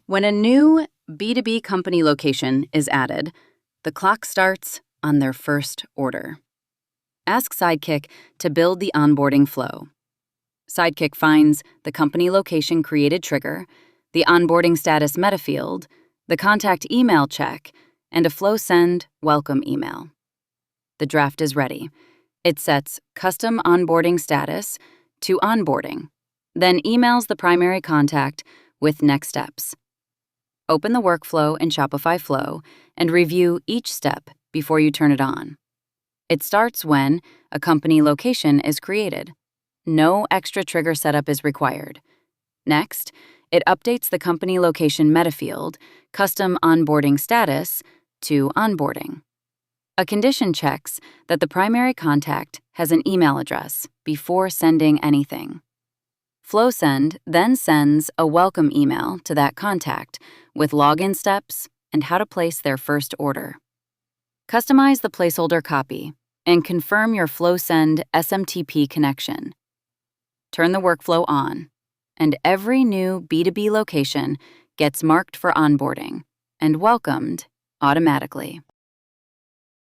When a new B2B company location is added, the clock starts on their first order. Ask Sidekick to build the onboarding flow. Sidekick finds the company location created trigger, the onboarding status Metafield, the contact email check, and a FlowSend welcome email. The draft is ready. It sets custom onboarding status to onboarding, then emails the primary contact with next steps. Open the workflow in Shopify Flow and review each step before you turn it on. It starts when a company location is created. No extra trigger setup is required. Next, it updates the company location Metafield, custom onboarding status, to onboarding. A condition checks that the primary contact has an email address before sending anything. FlowSend then sends a welcome email to that contact with login steps and how to place their first order. Customize the placeholder copy and confirm your FlowSend SMTP connection. Turn the workflow on, and every new B2B location gets marked for onboarding and welcomed automatically.